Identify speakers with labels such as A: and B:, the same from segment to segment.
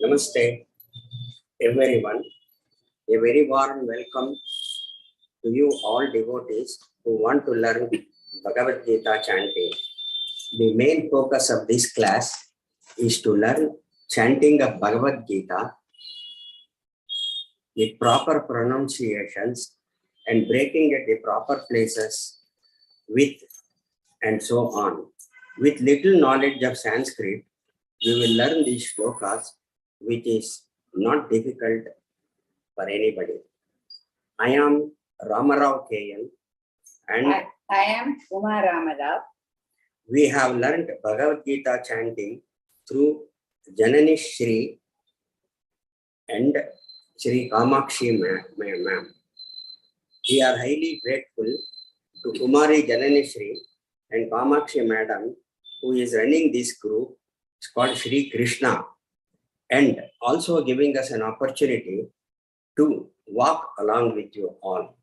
A: Namaste, everyone. A very warm welcome to you all devotees who want to learn Bhagavad Gita chanting. The main focus of this class is to learn chanting of Bhagavad Gita with proper pronunciations and breaking at the proper places with and so on. With little knowledge of Sanskrit, we will learn these shlokas, which is not difficult for anybody. I am Ramarao K.N. and
B: I am Uma Ramarao.
A: We have learned Bhagavad Gita chanting through Janani Shri and Shri Kamakshi ma'am. We are highly grateful to Kumari Janani Shri and Kamakshi madam, who is running this group. It's called Shri Krishna, and also giving us an opportunity to walk along with you all.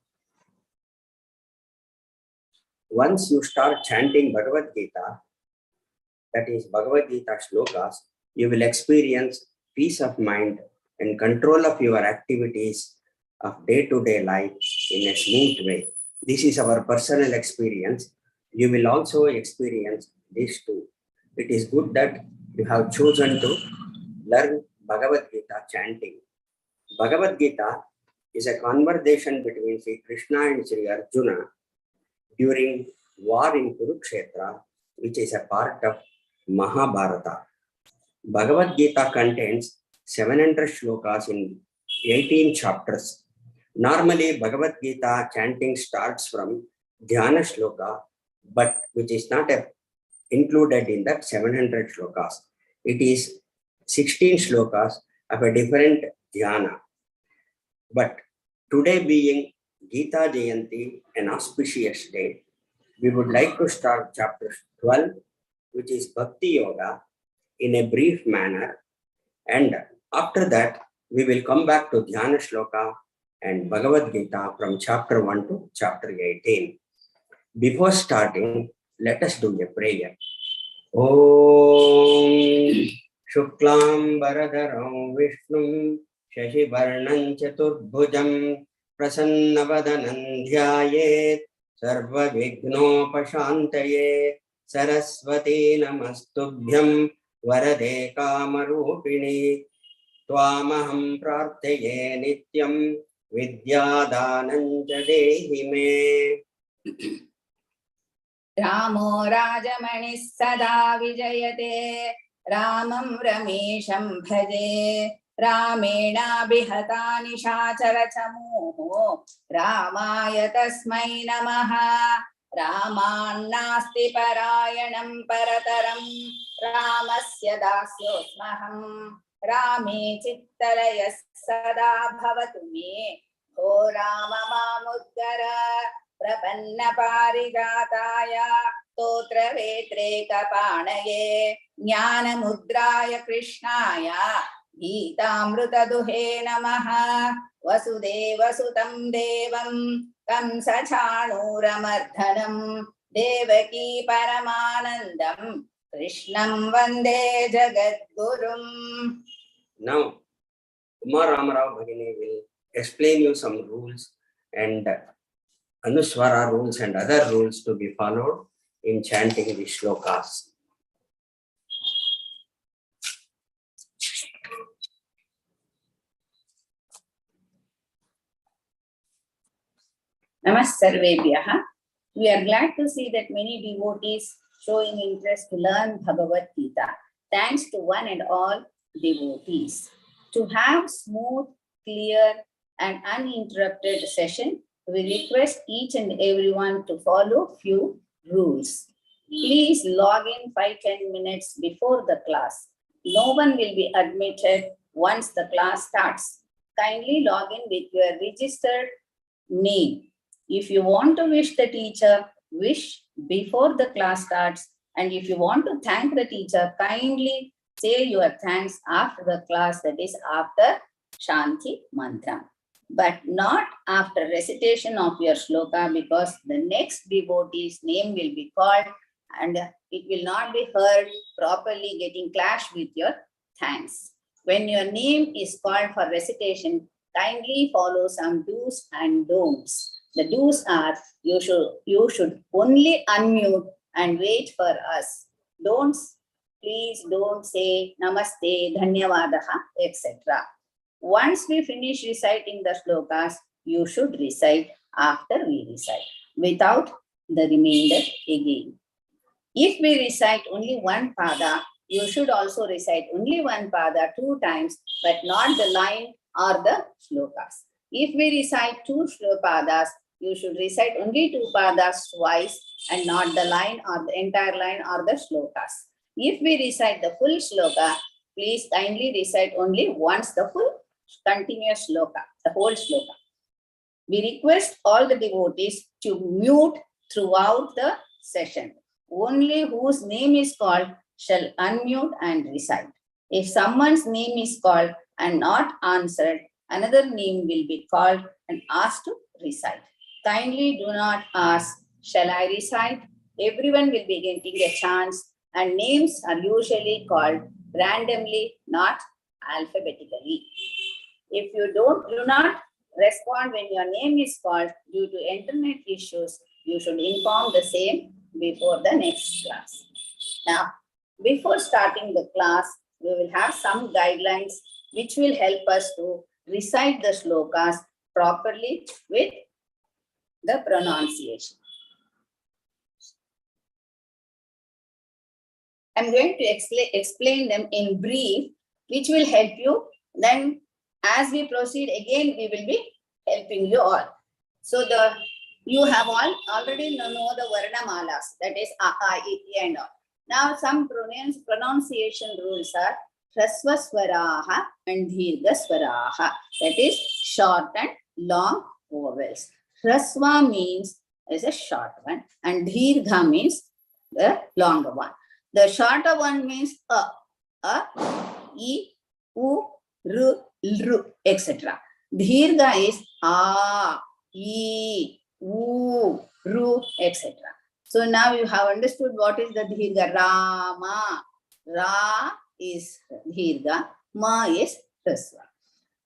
A: Once you start chanting Bhagavad Gita, that is Bhagavad Gita shlokas, you will experience peace of mind and control of your activities of day-to-day life in a smooth way. This is our personal experience. You will also experience this too. It is good that you have chosen to learn Bhagavad Gita chanting. Bhagavad Gita is a conversation between Sri Krishna and Sri Arjuna during war in Kurukshetra, which is a part of Mahabharata. Bhagavad Gita contains 700 shlokas in 18 chapters. Normally, Bhagavad Gita chanting starts from Dhyana shloka, but which is not included in that 700 shlokas. It is 16 shlokas of a different dhyana. But today being Gita Jayanti, an auspicious day, we would like to start chapter 12, which is Bhakti Yoga, in a brief manner. And after that, we will come back to Dhyana Shloka and Bhagavad Gita from chapter 1 to chapter 18. Before starting, let us do a prayer. Om Shuklam Baradaram Vishnum Shashivarnam Chaturbhujam Prasanavadanam Dhyayet Sarva Vignopashantaye Saraswati Namastubhyam Varade Kamarupini Tvamaham Prarthaye Nityam Vidyadanam Jadehi Me.
B: Ramo Rajamani Sada Vijayate Ramam Ramesham Bhaje Ramena Bihatani Shachara Chamu Ramaya Tasmai Namaha Ramannasti Parayanam Parataram Ramasya Dasyosmaham Rame Chittalaya Sada Bhavatu Me O Ramamamuddara Prapanna Parigataya Totra Vetreka Panaye Jnana Mudraya Krishnaya Gitamruta Duhe Namaha Vasudeva Sutam Devam Kamsa Chanuramarthanam Devaki Paramanandam Krishnam Vande Jagadgurum.
A: Now, Kumar Ramarao Bhagini will explain you some rules and Anuswara rules and other rules to be followed in chanting the shlokas.
B: Namaskar. We are glad to see that many devotees showing interest to learn Bhagavad Gita. Thanks to one and all devotees. To have smooth, clear, and uninterrupted session, we request each and everyone to follow few rules. Please log in 5-10 minutes before the class. No one will be admitted once the class starts. Kindly log in with your registered name. If you want to wish the teacher, wish before the class starts. And if you want to thank the teacher, kindly say your thanks after the class, that is after Shanti Mantra. But not after recitation of your shloka, because the next devotee's name will be called and it will not be heard properly, getting clashed with your thanks. When your name is called for recitation, kindly follow some do's and don'ts. The do's are you should only unmute and wait for us. Don'ts, please don't say namaste, dhanyavadaha, etc. Once we finish reciting the slokas, you should recite after we recite, without the remainder again. If we recite only one pada, you should also recite only one pada 2 times, but not the line or the slokas. If we recite 2 padas, you should recite only 2 padas twice and not the line or the entire line or the slokas. If we recite the full sloka, please kindly recite only once the full continuous sloka, the whole sloka. We request all the devotees to mute throughout the session. Only whose name is called shall unmute and recite. If someone's name is called and not answered, another name will be called and asked to recite. Kindly do not ask, shall I recite? Everyone will be getting a chance, and names are usually called randomly, not alphabetically. If you do not respond when your name is called due to internet issues, you should inform the same before the next class. Now, before starting the class, we will have some guidelines which will help us to recite the slokas properly with the pronunciation. I'm going to explain them in brief, which will help you. Then, as we proceed again, we will be helping you all. So you have all already know the Varna Malas, that is A, I, E, and all. Now, some pronunciation rules are Hrasva Swaraha and Dirgha Swaraha, that is short and long vowels. Hrasva means is a short one, and Dirgha means the longer one. The shorter one means A, E, U, R, L, etc. Dirgha is A, E, U, Ru, etc. So now you have understood what is the Dirgha. Rama. Ra is Dirgha. Ma is Hrasva.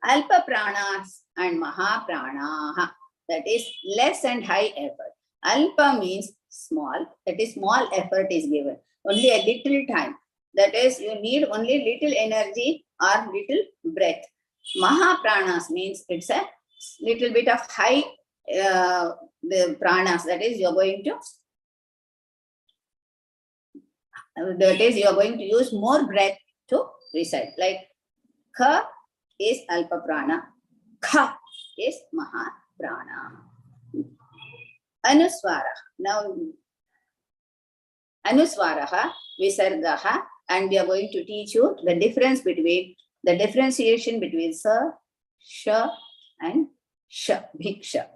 B: Alpa pranas and Maha pranaha. That is less and high effort. Alpa means small. That is small effort is given. Only a little time. That is you need only little energy or little breath. Maha pranas means it's a little bit of high the pranas, that is you are going to use more breath to recite. Like Kha is Alpa Prana, Kha is Maha Prana. Anuswara. Now Anuswaraha, Visargaha, and we are going to teach you the differentiation between Sa, Sha, and Sha, Bhiksha.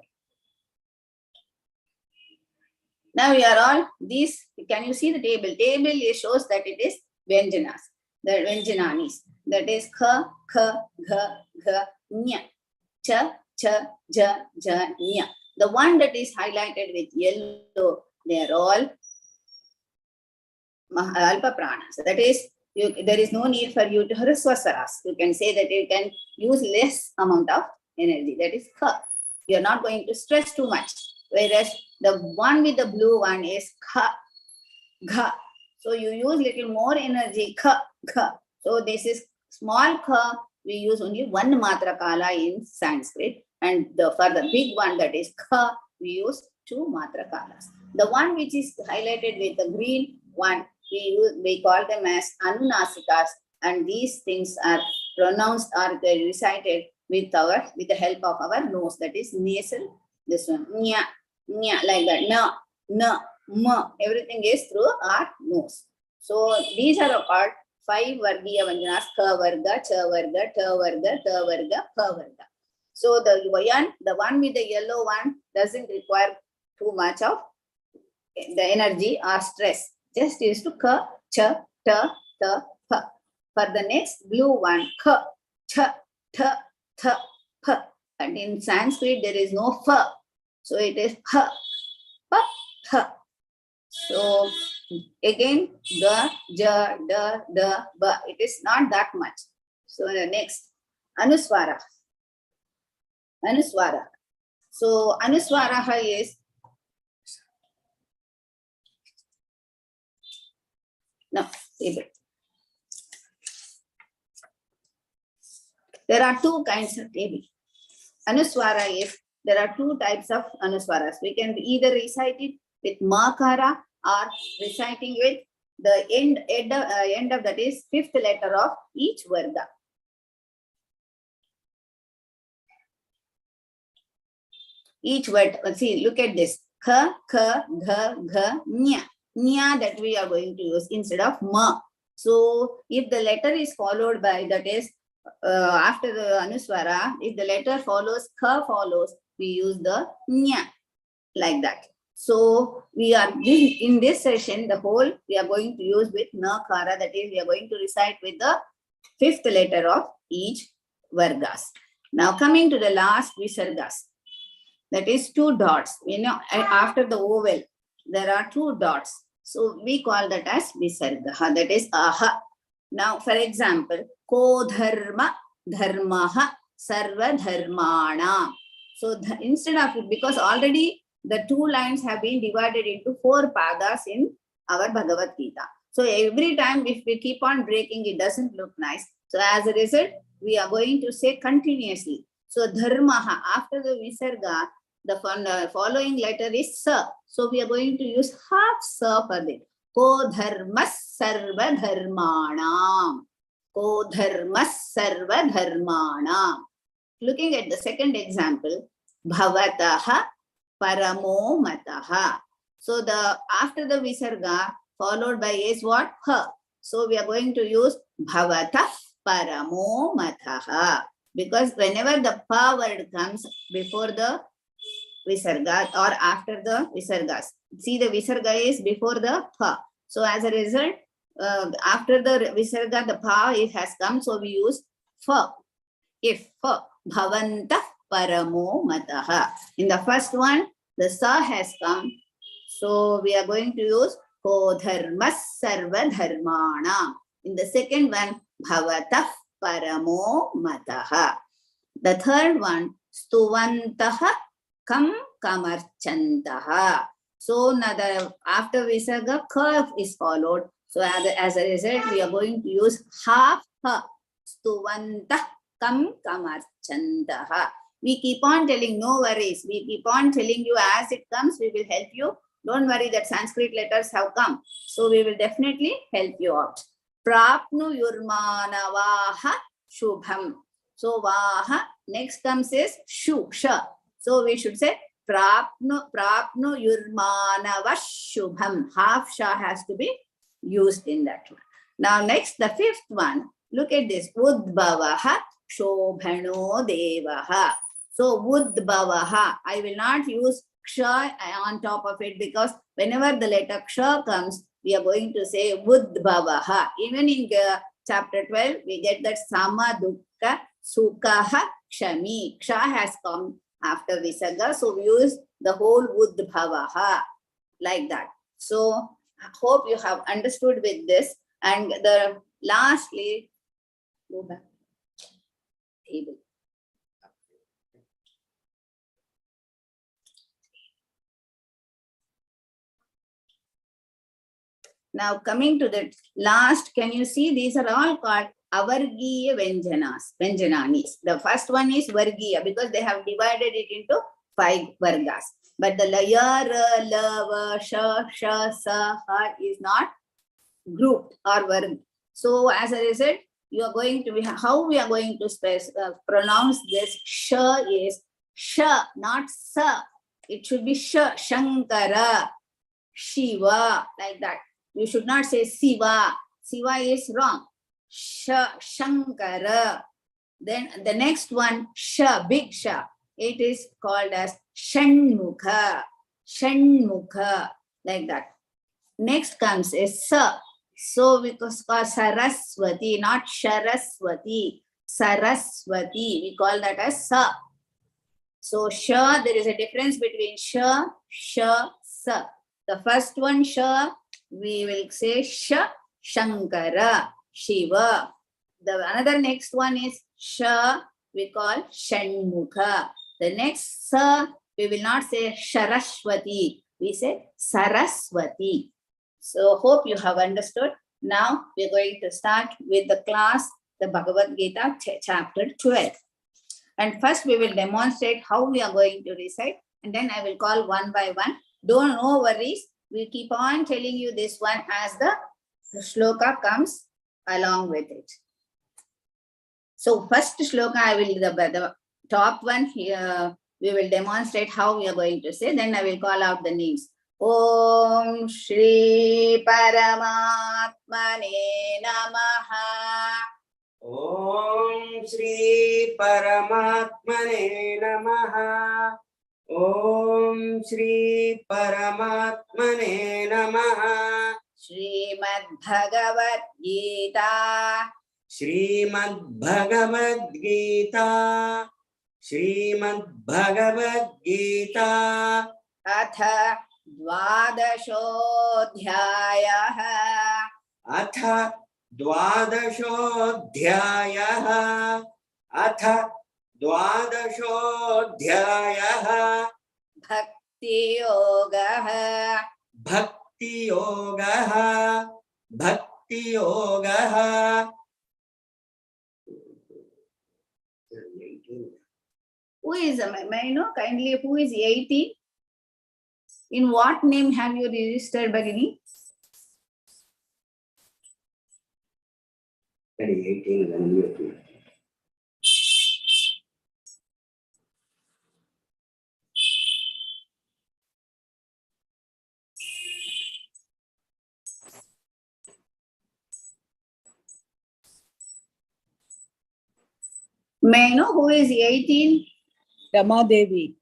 B: Now we are all these, can you see the table? Table shows that it is Vyanjanas, the Vyanjananis. That is Kha, Kha, Gha, Gha, Nya, Cha, Cha, Ja, Ja, Nya. The one that is highlighted with yellow, they are all Alpa Pranas. That is, there is no need for you to Hrasvasaras. You can say that you can use less amount of energy. That is Kha. You are not going to stress too much. Whereas the one with the blue one is Kha, Gha. So you use little more energy, Kha, Gha. So this is small Kha. We use only one matra kala in Sanskrit. And for the big one, that is Kha, we use 2 matra kalas. The one which is highlighted with the green one, we call them as Anunasikas, and these things are pronounced or recited with the help of our nose, that is nasal. This one, nya, nya, like that, na, na, ma, everything is through our nose. So these are called 5 Vargiya Vanjanas: Ka Varga, Cha Varga, Ta Varga, Ta Varga, Pa Varga. So the one with the yellow one doesn't require too much of the energy or stress. Just used to Ka, Cha, Ta, Ta, Pa. For the next blue one, Ka, Cha, Ta, Tha, Pa. And in Sanskrit, there is no Fa. So it is Pa, Pa, Pa. So again, Ga, Ja, Da, Da, Ba. It is not that much. So next, Anuswara. Anuswara. So Anuswara is no table. There are two kinds of table. Anuswara is there are two types of Anuswaras. We can either recite it with Makara or reciting with the end of that is fifth letter of each Varga. Each word, see, look at this. Ka, ka, gha, gha, nya. Nya that we are going to use instead of ma. So if the letter is followed by, that is after the Anuswara, if the letter follows, ka follows, we use the nya like that. So we are in this session, the whole we are going to use with nakara, that is we are going to recite with the fifth letter of each Vargas. Now coming to the last Visargas. That is two dots. You know, after the vowel, there are two dots. So we call that as Visarga. That is aha. Now, for example, ko dharma, dharmaha, sarva dharmana. So instead of, because already the two lines have been divided into four padas in our Bhagavad Gita. So every time if we keep on breaking, it doesn't look nice. So as a result, we are going to say continuously. So dharmaha, after the Visarga, the following letter is sa. So we are going to use half sa for it. Ko dharmas sarva dharmanam. Ko dharmas sarva dharmanam. Looking at the second example, bhavataha paramo mataha. So the after the Visarga followed by is what? Ha. So we are going to use bhavata paramo mataha. Because whenever the pa word comes before the Visarga or after the Visargas, see the Visarga is before the pa. So as a result, after the Visarga, the pa it has come, so we use fa. If fa, bhavanta paramo mataha. In the first one, the sa has come, so we are going to use ko dharmas sarva dharmana. In the second one, bhavata paramo mataha. The third one, stuvantaha kam kamarchantaha. So now after Visarga, ka is followed. So as a result, we are going to use half ha. Stuvantah kam kamarchantaha. We keep on telling, no worries. We keep on telling you as it comes, we will help you. Don't worry that Sanskrit letters have come. So we will definitely help you out. Prapnu yurmana vaha shubham. So vaha, next comes is shu, sha. So we should say prapnu yurmana vashubham. Half sha has to be used in that one. Now next, the fifth one. Look at this. Udbhavaha shobhano devaha. So udbhavaha. I will not use ksha on top of it because whenever the letter ksha comes, we are going to say udbhavaha. Even in chapter 12, we get that sama dukkha sukhaha kshami. Ksha has come after Visarga. So we use the whole udbhavaha like that. So I hope you have understood with this. And the lastly, go back. Table. Now coming to the last, can you see these are all called avargiya Venjananis. The first one is Vargiya because they have divided it into 5 Vargas. But the Layara, Lava, Sha, Sha, Sa, Ha is not grouped or Varg. So as a result, you are going to be, how we are going to pronounce this Sha is Sha, not Sa. It should be Sha, Shankara, Shiva, like that. You should not say Siva. Siva is wrong. Sha, Shankara. Then the next one, Sha, big Sha. It is called as Shanmukha. Shanmukha, like that. Next comes is Sa. So because called Saraswati, not Sharaswati. Saraswati. We call that as Sa. So Sha, there is a difference between Sha, Sha, Sa. The first one, Sha, we will say Sha, Shankara, Shiva. another next one is Sha, we call Shanmukha. The next Sa, we will not say Sharaswati, we say Saraswati. So hope you have understood. Now we are going to start with the class, the Bhagavad Gita chapter 12. And first we will demonstrate how we are going to recite, and then I will call one by one. No worries. We keep on telling you this one as the shloka comes along with it. So first shloka, I will, the top one here, we will demonstrate how we are going to say. Then I will call out the names. Om Shri Paramatmane Namaha.
A: Om Shri Paramatmane Namaha. Om Shri Paramatmane Namaha.
B: Shrimad Bhagavad Gita.
A: Shrimad Bhagavad Gita. Shrimad Bhagavad Gita.
B: Atha Dvadashodhyayah.
A: Atha Dvadashodhyayah. Atha Dvadashodhyayah.
B: Bhakti Yogah.
A: Bhakti Yogah. Bhakti Yogah.
B: Who is, may I know kindly who is 18? In what name have you registered, Bhagini?
A: 18 and you.
B: May I know who is 18?
C: Rama Devi.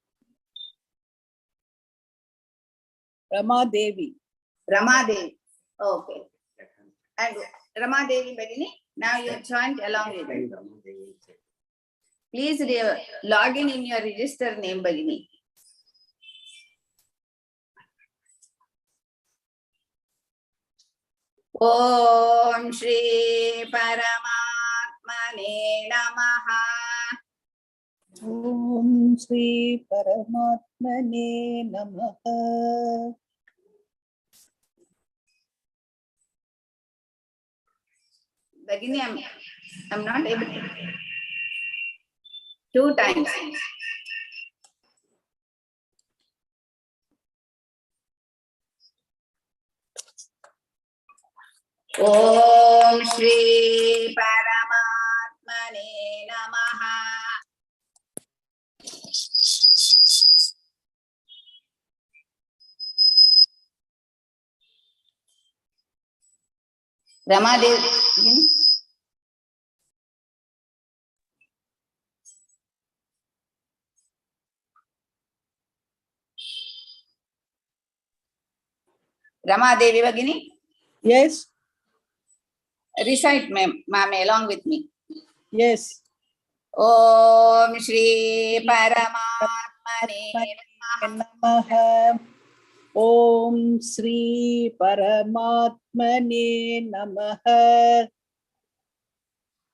C: Rama Devi.
B: Rama Devi. Okay. And Rama Devi, Bhagini, now you chant along with me. Please log in your register name, Bhagini. Om Shri Paramatmane Namaha.
C: Om Shri Paramatmane Namaha.
B: Bhagini, I'm not able to. 2 times. Om Shri Paramatmane Namaha. Rama Devi. Rama Devi, Bhagini.
C: Yes.
B: Recite, ma'am, along with me.
C: Yes.
B: Om Shri Paramatmane
C: Namaha. Om Shri Paramatmane Namaha.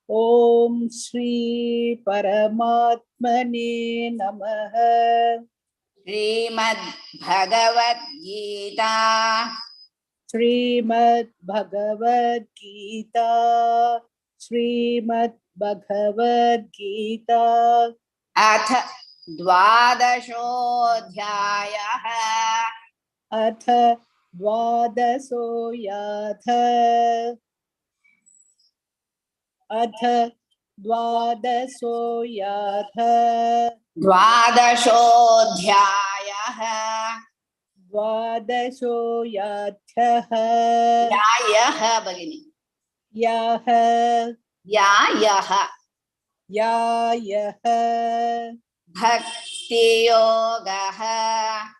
C: Om Shri Paramatmane Namaha.
B: Shrimad Bhagavad Gita.
C: Shrimad Bhagavad Gita. Shrimad Bhagavad Gita.
B: Atha Dvadashodhyayah.
C: Atha Dvadasoyatha. Atha Dvadasoyatha.
B: Dvadashodhyayah.
C: Dvadasoyatha.
B: Yayah, Bhagini.
C: Yaha.
B: Yayah.
C: Yayaha.
B: Bhakti Yogah.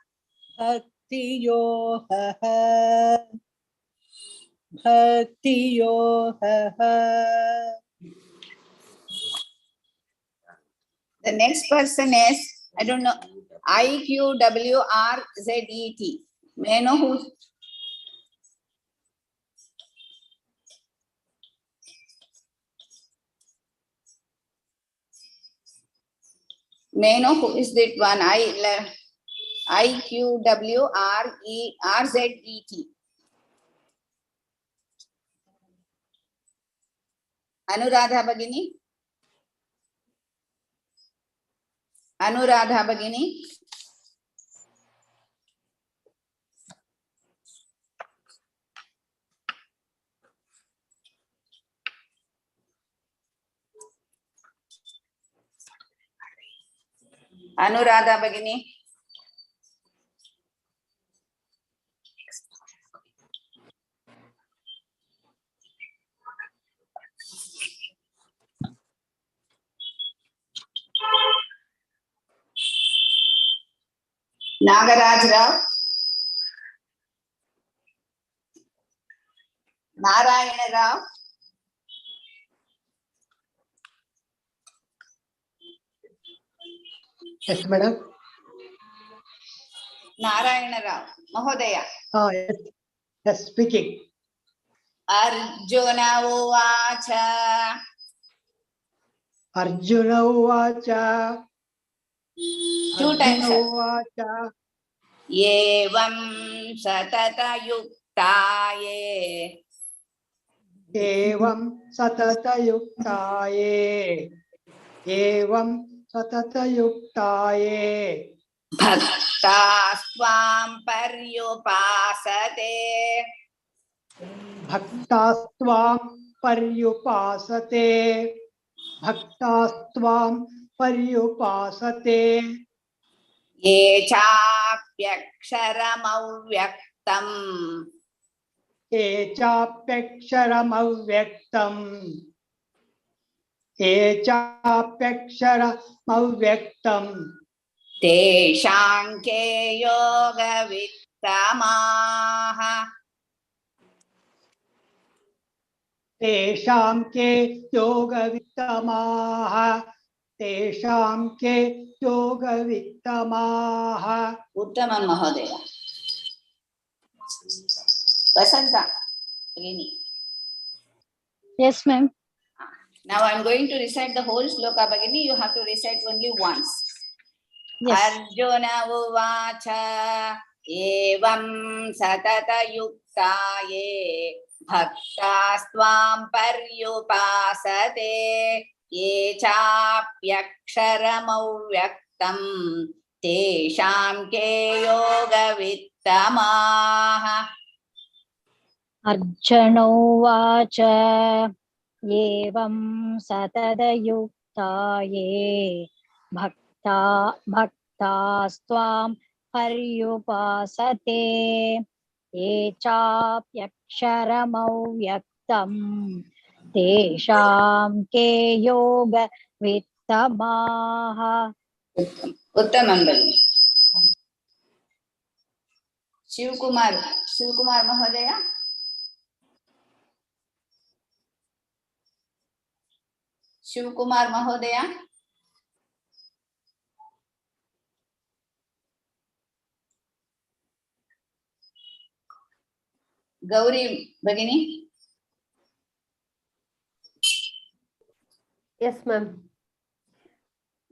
C: Bhakti Yohaha. Bhakti Yohaha.
B: The next person is, I don't know, IQWRZET. May I know who? May I know who is that one? IQWRERZET. Anuradha Bhagini. Anuradha Bhagini. Anuradha Bhagini. Nagaraj Rao. Narayana Rao.
D: Yes, madam.
B: Narayana Rao. Mahodaya.
D: Oh, yes. Yes, speaking.
B: Arjuna Uvacha.
D: Arjuna Uvacha.
B: Two times, sir.
D: Uvacha.
B: Evam Satata Yuktaye.
D: Evam Satata Yuktaye. Evam Satata Yuktaye.
B: Bhaktasvam Paryupasate.
D: Bhaktastvam Paryupasate. Bhaktastvam Paryupasate.
B: Ye chapyaksharam avyaktam.
D: Echapyaksharam avyaktam. Echapyaksharam avyaktam.
B: Teshanke yoga vittamaha.
D: Tesham ke yoga vittamaha. Tesham ke yoga vittamaha.
B: Uttamam Mahodaya. Vasanta. Bhagini.
E: Yes, ma'am.
B: Now I am going to recite the whole shloka, Bhagini. You have to recite only once.
E: Yes.
B: Arjuna Uvacha Evam Satata Yuktaye Bhaktasvam Paryupasate Ye Chapyaksharam Avyaktam Tesham Ke Yoga Vittamaha.
E: Arjuna Uvacha Evam Satadayuktaye Bhaktastvam Paryupasate Ye Chapyaksharamauvyaktam Tesham Ke Yoga Vittamaha.
B: Uttamam Bhagini. Shivkumar Mahodaya. Shivkumar Mahodaya. Gauri Bhagini.
F: Yes, ma'am.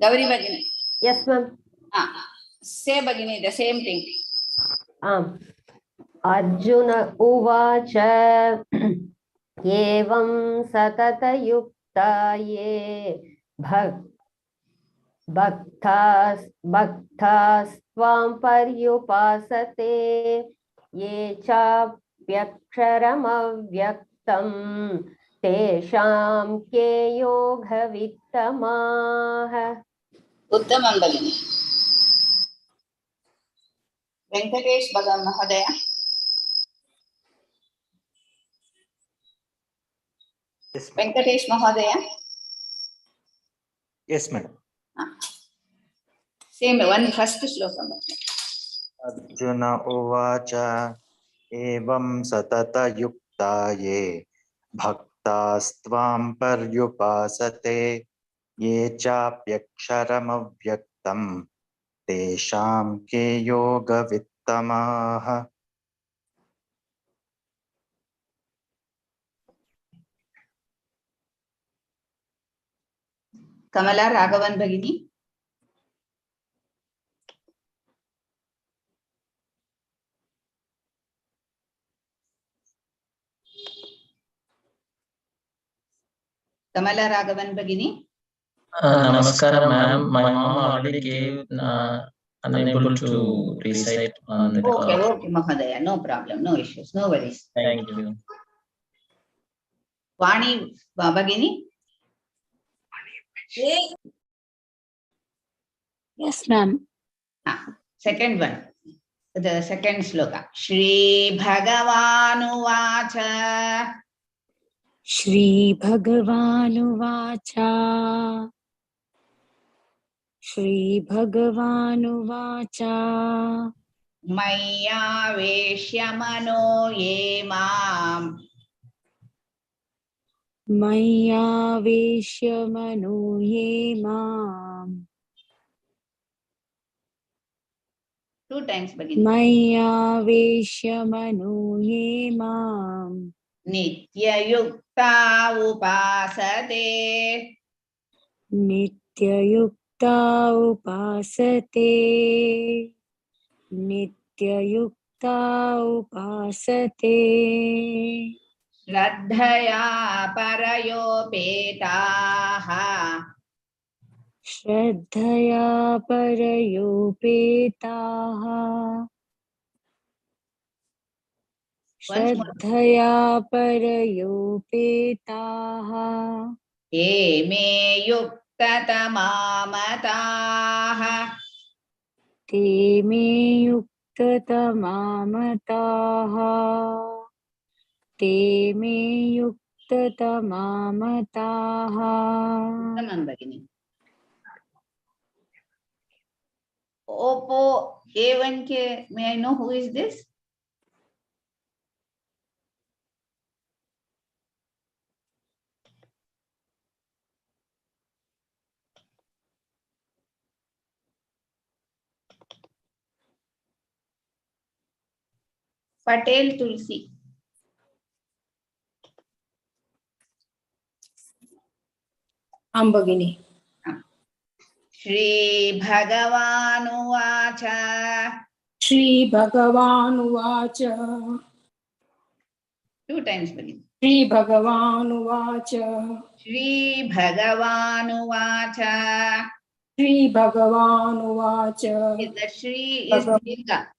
B: Gauri Bhagini.
F: Yes, ma'am.
B: Say Bhagini, the same thing.
F: Arjuna Uvacha Evam Satatayuktaye Bhaktasvam Paryupasate Ye Chapyaksharam Avyaktam Tesham Ke Yoga Vittamaha.
B: Uttamam Bhagini. Venkatesh Bhagam Mahodaya.
G: Yes, ma'am.
B: Venkatesh Mahodaya.
G: Yes, madam.
B: Same one first shloka.
G: Arjuna Uvacha Evam Satata Yuktaye Bhaktastvam Paryupasate Ye Chapyaksharam Avyaktam Tesham Ke Yoga Vittamaha.
B: Kamala Raghavan Bhagini. Kamala Raghavan Bhagini.
H: Namaskaram, ma'am. My mom already gave unable to recite on the
B: Okay,
H: call.
B: okay, Mahadaya, no problem, no issues, no worries.
H: Thank you.
B: Vani Bhagini.
E: Yes, ma'am.
B: Second one, the second sloka. Shri Bhagavanuvacha.
E: Shri Bhagavanuvacha. Shri Bhagavanuvacha.
B: Maya Veshyamano Ye Mam.
E: Maya Veshyamano Ye Mam.
B: Two times Bhagini.
E: Maya Veshyamano Ye Mam.
B: Nitya Yukta Upasate.
E: Nitya Yukta Upasate. Nitya Yukta Upasate.
B: Shraddhaya Parayopetaha.
E: Shraddhaya Parayopetaha.
B: Once more.
E: Shraddhaya Parayopetaha.
B: Eme Yuktatamamataha.
E: Te me yuktatamamataha. Te me yuktatamamataha.
B: Tamam Bhagini. Oppo A1K, may I know who is this? Patel Tulsi.
C: Ambagini.
B: Shri Bhagavanuvacha.
C: Shri Bhagavanuvacha.
B: Two times Bhagini.
C: Shri Bhagavanuvacha.
B: Shri Bhagavanuvacha.
C: Shri Bhagavanuvacha.
B: The Shri is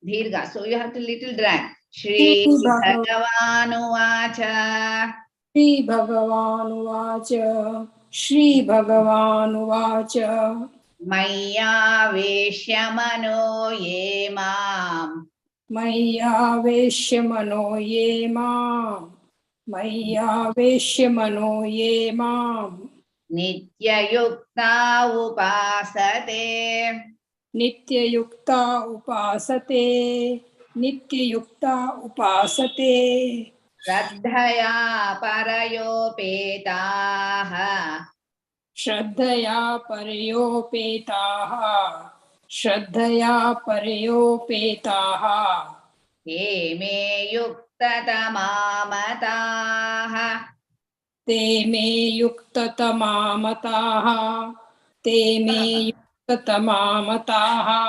B: Dirga. So you have to little drag. Shri
C: Shri
B: Bhagavanuvacha.
C: Bhagavanuvacha. Shri Bhagavanuvacha.
B: Maya Veshyamano Ye Mam.
C: Maya Veshyamano Ye Mam. Maya Veshyamano Ye Mam.
B: Nitya Yukta Upasate.
C: Nitya Yukta Upasate. Nitya Yukta Upasate.
B: Shraddhaya Parayopetaha.
C: Shraddhaya Parayopetaha. Shraddhaya Parayopetaha.
B: He me Yuktatamamataha.
C: Te me Yuktatamamataha. Te me Yuktatamamataha.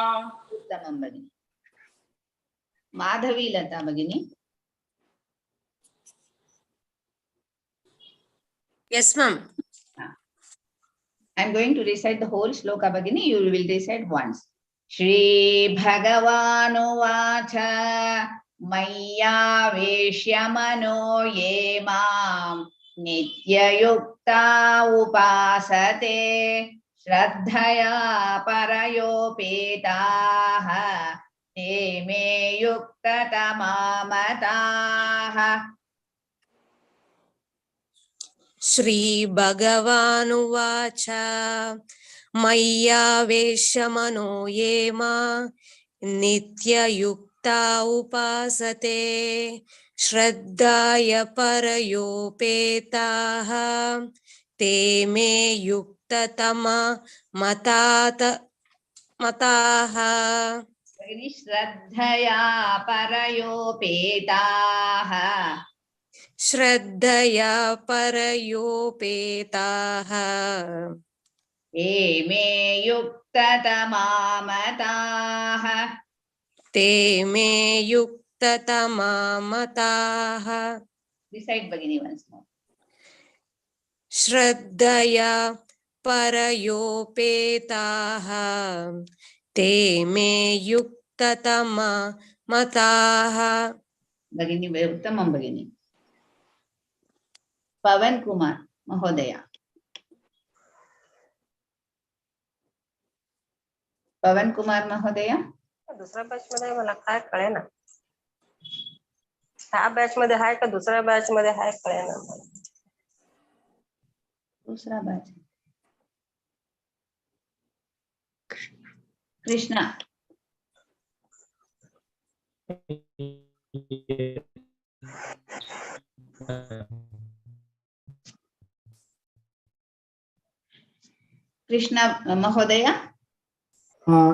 B: Uttamam Bhagini. Madhavi Lata Bhagini.
F: Yes, ma'am.
B: I'm going to recite the whole sloka Bhagini. You will recite once. Shri Bhagavanuvacha. Maya Veshyamano Ye Mam. Nitya Yukta Upasate. Shraddhaya Parayopetaha. Te me Yuktatamamataha.
F: Shri Bhagavanuvacha. Maya Veshamano Yema. Nitya Yukta Upasate. Shraddhaya Parayopetaha. Te me Yuktatama Mataha.
B: Shraddhaya Parayopetaha.
F: Shraddhaya Parayopetaha.
B: Eme Yuktatamamataha.
F: Te me Yuktatamamataha.
B: Recite Bhagini once more.
F: श्रद्धया परयोपेताः ते मे युक्ततमा मताः.
B: Bagini, Uttamam Bagini. Pavan Kumar Mahodaya. Pavan Kumar Mahodaya.
F: दुसऱ्या batch मध्ये मला काय कळेना. ह्या batch मध्ये आहे का दुसऱ्या बॅच मध्ये आहे कळेना.
B: दूसरा batch. Krishna. Krishna Mahodaya.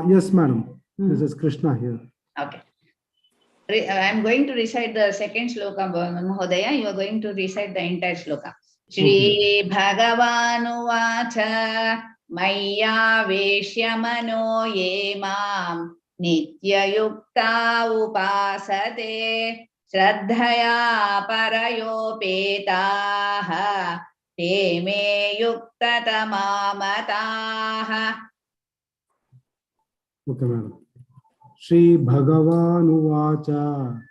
I: Yes, madam. This is Krishna here.
B: Okay. I am going to recite the second shloka, Mahodaya. You are going to recite the entire shloka. Shri Bhagavanuvacha Maya Veshyamano Ye Mam Nitya Yukta Upasate Shraddhaya Parayopetaha Te Me Yukta Tamamataha.
I: Okay, madam. Shri Bhagavanuvacha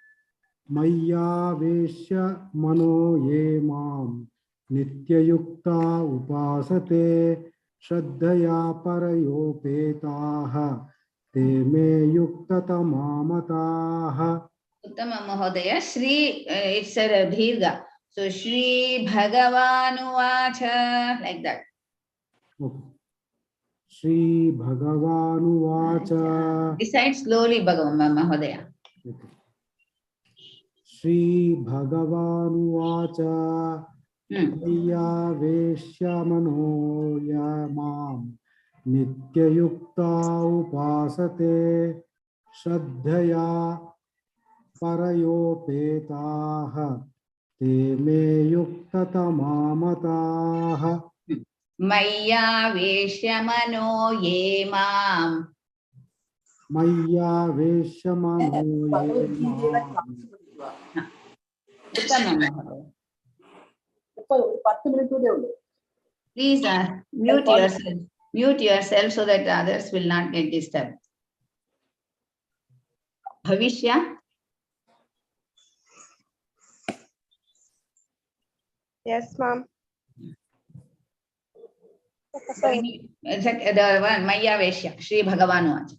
I: Maya Veshya Mano Ye Mam Nityayukta Upasate Shraddhaya Parayopetaha Te Me Yukta Tamamataha.
B: Uttama Mahodaya. Shri, it's a Dheerga. So Shri Bhagavanuvacha, like that.
I: Okay. Shri Bhagavanuvacha.
B: Recite slowly, Bhagavan Mahodaya.
I: Okay. Shri Bhagavanuvacha Maya Veshyamano Yamam Nityayukta Upasate Shraddhaya Parayopetaha Te Me Yukta Tamamataha.
B: Maya Veshyamano Ye Mam.
I: Maya Veshyamano Yemam.
B: Uttama Mahodaya. Please mute yourself. Mute yourself so that others will not get disturbed. Bhavishya.
F: Yes, ma'am.
B: The one Maya Veshya, Shri Bhagavanuvacha.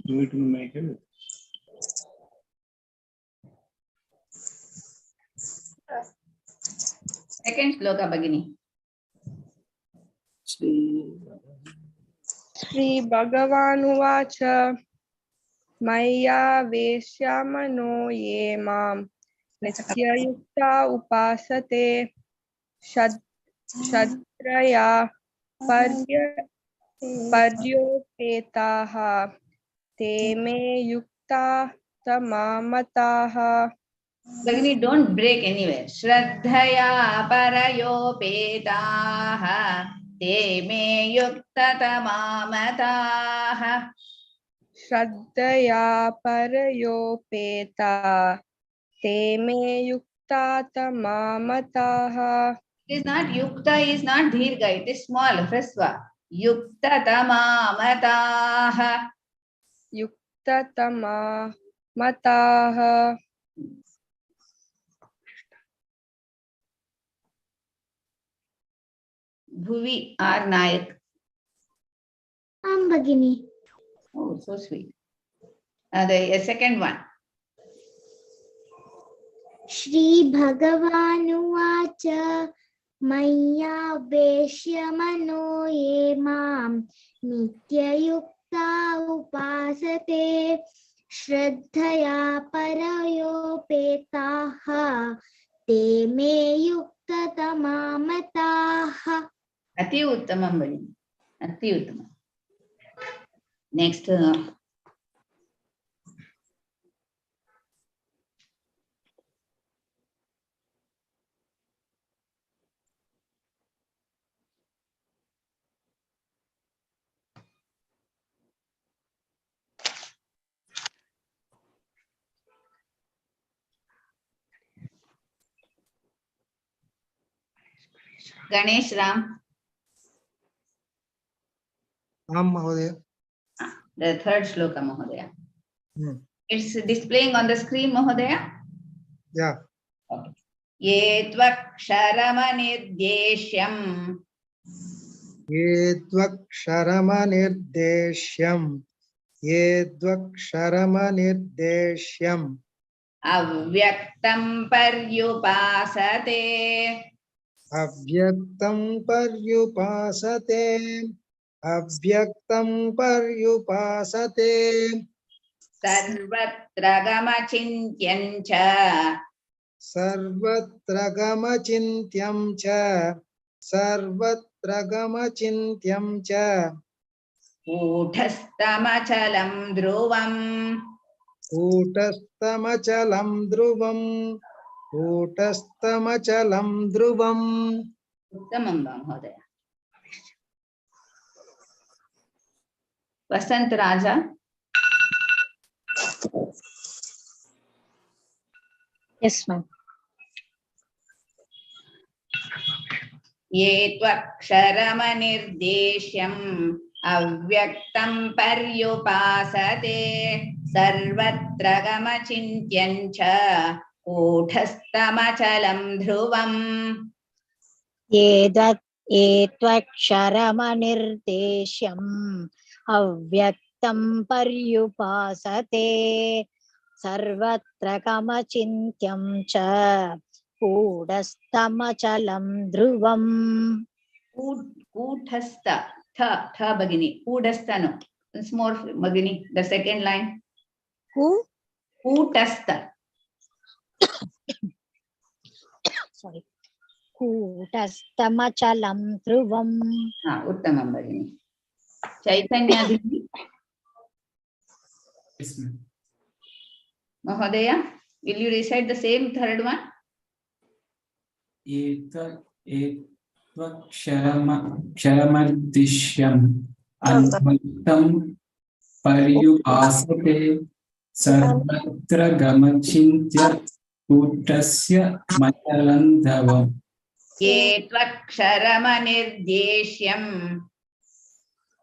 J: Do it in my head.
B: Second shloka, Bhagini.
K: Shri Bhagavanuvacha Maya Veshyamano Ye Mam Nityayukta Upasate Shadhraya Paryopetaha Te Me Yukta Tamamataha.
B: Bhagini, don't break anywhere. Shraddhaya parayopetaha te me yukta tamamataha.
K: Shraddhaya Parayopeta Te Me Yukta Tamamataha.
B: It is not yukta, is not dheerga, it is small, hrasva. Yukta tamamataha.
K: Yukta Tamamataha.
B: Bhuvi R. Nayak.
L: Bhagini.
B: Oh, so sweet. The second one.
L: Shri Bhagavanuvacha Maya Veshyamano Ye Mam Nityayukta Upasate Shraddhaya Parayopetaha Te Me Yukta Tamamataha.
B: Ati uttamam, Bhagini. Ati uttamam. Next. Ganesh Ram.
D: Mahodaya.
B: The third shloka, Mahodaya.
D: Hmm.
B: It's displaying on the screen, Mahodaya.
D: Yeah.
B: Okay. Ye tvaksharamanirdeshyam.
D: Ye tvaksharamanirdeshyam. Ye tvaksharamanirdeshyam.
B: Avyaktam paryupasate.
D: Avyaktam paryupasate. Avyaktam paryupasate.
B: Sarvatra gamachintyancha.
D: Sarvatra gamachintyam cha. Sarvatra gamachintyam cha.
B: Kutastamachalam dhruvam.
D: Kutastamachalam dhruvam. Kutastamachalam dhruvam.
B: Uttamam Mahodaya. Vasant Raja.
E: Yes, ma'am.
B: Ye tvaksharamanirdeshyam avyaktam paryupasate sarvatra gamachintyancha kutastamachalam dhruvam.
J: Etvaksharamanirdeshyam avyaktam paryupasate sarvatra kamachintyam cha kudastamachalam dhruvam.
B: Kutastha. Tha bagini. Kudastha no. Once more bagini. The second line. Kutastha.
J: Sorry. Kutastamachalam dhruvam.
B: Uttamam bagini. Chaitanya Devi.
H: Yes, ma'am.
B: Mahodaya, will you recite the same third one?
H: Ksharamardishyam anvam paryupasate sarvatra gamachintya kutasya machalandhavam.
B: Ye tvaksharamanirdeshyam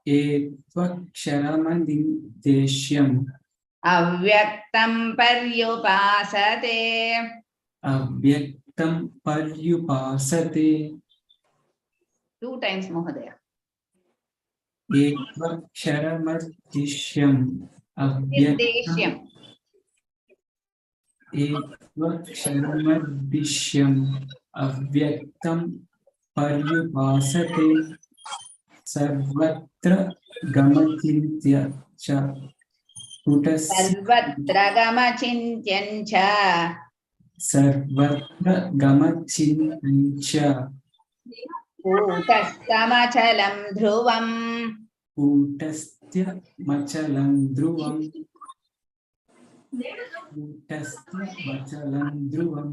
H: Etvaksharamanirdeshyam
B: avyaktam paryupasate.
H: avyaktam paryupasate.
B: Two times, Mahodaya.
H: Etvaksharamardishyam avyaktam. Etvaksharamardishyam avyaktam paryupasate sarvatra gamachintya cha kutasya
B: Sarvatra gamachintyancha
H: sarvatra gamachintya
B: kutastamachalam dhruvam.
H: kutasya machalam dhruvam. Kutasya machalam dhruvam.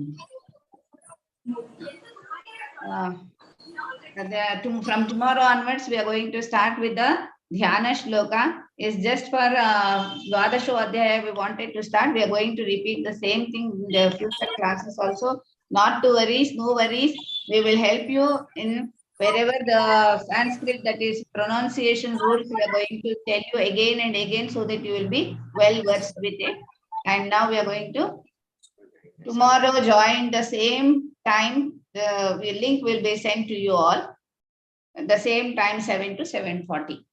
B: From tomorrow onwards, we are going to start with the Dhyana Shloka. It's just for Dwadasho Adhyaya we wanted to start. We are going to repeat the same thing in the future classes also. Not to worries, no worries. We will help you in wherever the Sanskrit, that is pronunciation rules, we are going to tell you again and again so that you will be well versed with it. And now we are going to tomorrow join the same time. The link will be sent to you all at the same time, 7 to 7:40.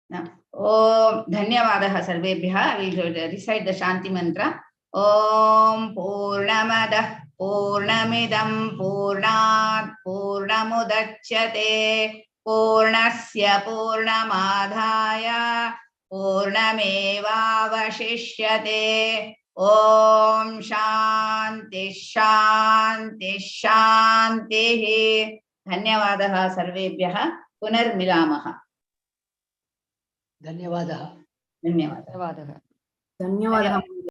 B: Now, Om Dhanyavadaha Sarvebhya. I will recite the Shanti mantra. Om Purnamadah Purnamidam Purnat Purnamudachyate Purnasya Purnamadhaya Purnamevavashishyate. Om Shanti Shanti Shanti. Dhanyavadaha Sarvebhya. Punarmilamaha.
D: Dhanyavadaha.
B: Dhanyavadaha.
K: ధన్యవాదాలు